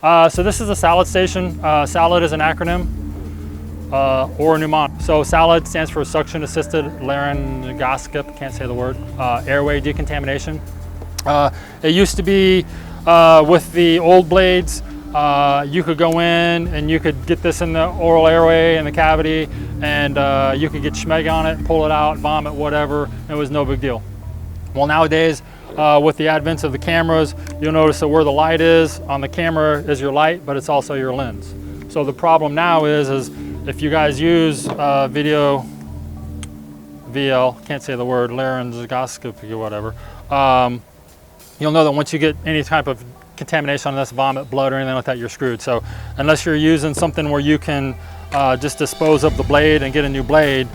So this is a S.A.L.A.D station. S.A.L.A.D is an acronym or a mnemonic. So S.A.L.A.D stands for Suction Assisted Laryngoscopy, can't say the word, Airway Decontamination. It used to be with the old blades, you could go in and you could get this in the oral airway in the cavity, and you could get schmeg on it, pull it out, vomit, whatever. It was no big deal. Well, nowadays, with the advent of the cameras, you'll notice that where the light is on the camera is your light, but it's also your lens. So the problem now is if you guys use video VL, can't say the word, laryngoscopy or whatever, you'll know that once you get any type of contamination on this, vomit, blood, or anything like that, you're screwed. So unless you're using something where you can just dispose of the blade and get a new blade,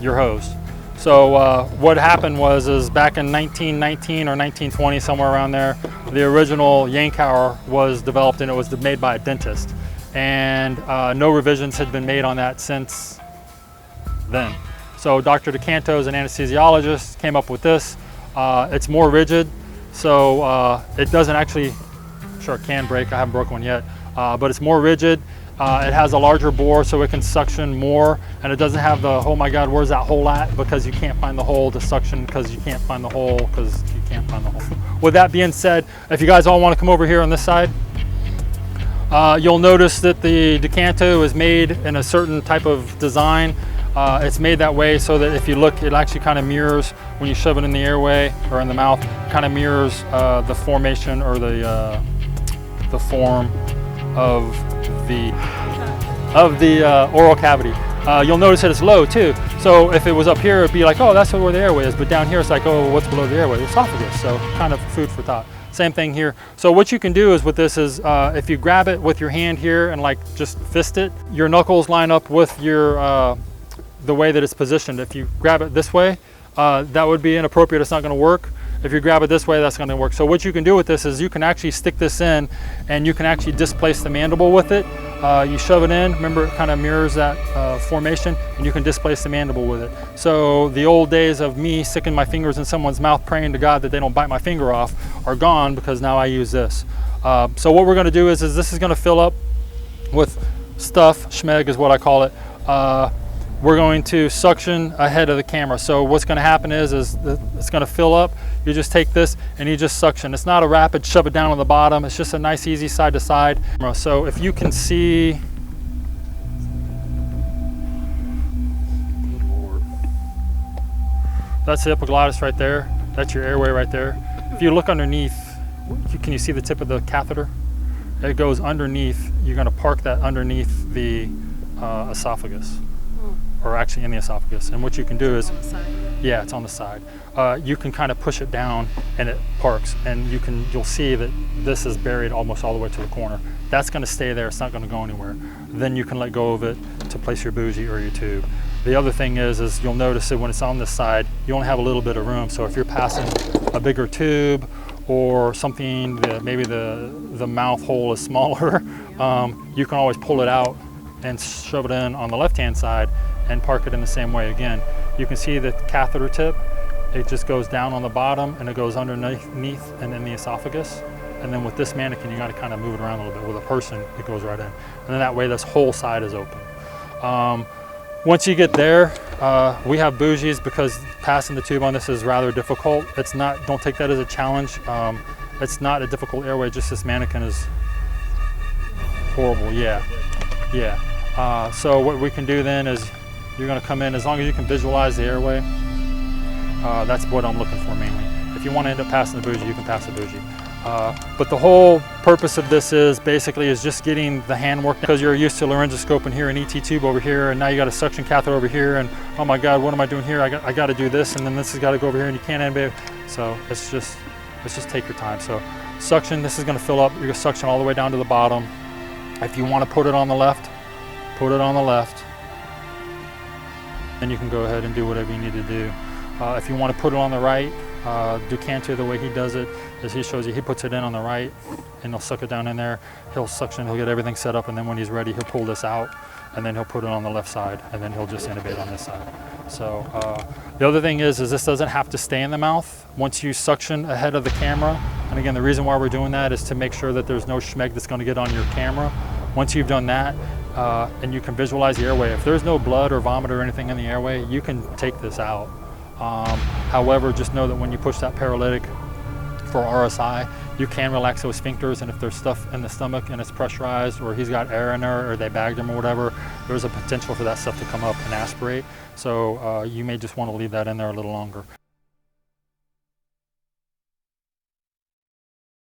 you're hosed. So what happened was back in 1919 or 1920, somewhere around there, the original Yankauer was developed, and it was made by a dentist. And no revisions had been made on that since then. So Dr. DeCanto is an anesthesiologist, came up with this. It's more rigid, so it doesn't actually, sure it can break, I haven't broken one yet, but it's more rigid. It has a larger bore so it can suction more, and it doesn't have the, oh my God, where's that hole at? Because you can't find the hole to suction because you can't find the hole because you can't find the hole. With that being said, if you guys all want to come over here on this side, you'll notice that the decanto is made in a certain type of design. It's made that way so that if you look, it actually kind of mirrors when you shove it in the airway or in the mouth, kind of mirrors the formation or the form of the oral cavity. You'll notice that it's low too. So if it was up here, it'd be like, oh, that's where the airway is. But down here, it's like, oh, what's below the airway? The esophagus. So kind of food for thought. Same thing here. So what you can do is with this is if you grab it with your hand here and like just fist it, your knuckles line up with your the way that it's positioned. If you grab it this way, that would be inappropriate. It's not going to work. If you grab it this way, that's going to work. So what you can do with this is you can actually stick this in and you can actually displace the mandible with it. You shove it in, remember it kind of mirrors that formation, and you can displace the mandible with it. So the old days of me sticking my fingers in someone's mouth praying to God that they don't bite my finger off are gone because now I use this. So what we're going to do is this is going to fill up with stuff, schmeg is what I call it. We're going to suction ahead of the camera. So what's going to happen is it's going to fill up. You just take this and you just suction. It's not a rapid shove it down on the bottom. It's just a nice, easy side to side. So if you can see, that's the epiglottis right there. That's your airway right there. If you look underneath, can you see the tip of the catheter? It goes underneath. You're going to park that underneath the esophagus. Or actually in the esophagus. And what you can do is, yeah, it's on the side. You can kind of push it down and it parks, and you'll see that this is buried almost all the way to the corner. That's going to stay there. It's not going to go anywhere. Then you can let go of it to place your bougie or your tube. The other thing is you'll notice that when it's on this side, you only have a little bit of room. So if you're passing a bigger tube or something that maybe the mouth hole is smaller, you can always pull it out and shove it in on the left-hand side and park it in the same way. Again, you can see the catheter tip, it just goes down on the bottom and it goes underneath and in the esophagus. And then with this mannequin, you got to kind of move it around a little bit. With a person, it goes right in. And then that way this whole side is open. Once you get there, we have bougies because passing the tube on this is rather difficult. It's not, don't take that as a challenge. It's not a difficult airway, just this mannequin is horrible, yeah. So what we can do then is you're going to come in, as long as you can visualize the airway, that's what I'm looking for mainly. If you want to end up passing the bougie, you can pass the bougie. But the whole purpose of this is basically just getting the hand work, because you're used to laryngoscoping here, an ET tube over here, and now you got a suction catheter over here, and oh my God, what am I doing here? I got to do this, and then this has got to go over here, and you can't anybody. So let's just take your time. So suction, this is going to fill up. You're going to suction all the way down to the bottom. If you want to put it on the left, put it on the left. Then you can go ahead and do whatever you need to do. If you want to put it on the right, DeCanto, the way he does it is he shows you, he puts it in on the right and he'll suck it down in there. He'll suction, he'll get everything set up, and then when he's ready, he'll pull this out and then he'll put it on the left side, and then he'll just intubate on this side. So the other thing is this doesn't have to stay in the mouth. Once you suction ahead of the camera, and again, the reason why we're doing that is to make sure that there's no schmeg that's going to get on your camera. Once you've done that, and you can visualize the airway, if there's no blood or vomit or anything in the airway, you can take this out. However, just know that when you push that paralytic for RSI, you can relax those sphincters, and if there's stuff in the stomach and it's pressurized, or he's got air in there, or they bagged him or whatever, there's a potential for that stuff to come up and aspirate. So you may just want to leave that in there a little longer.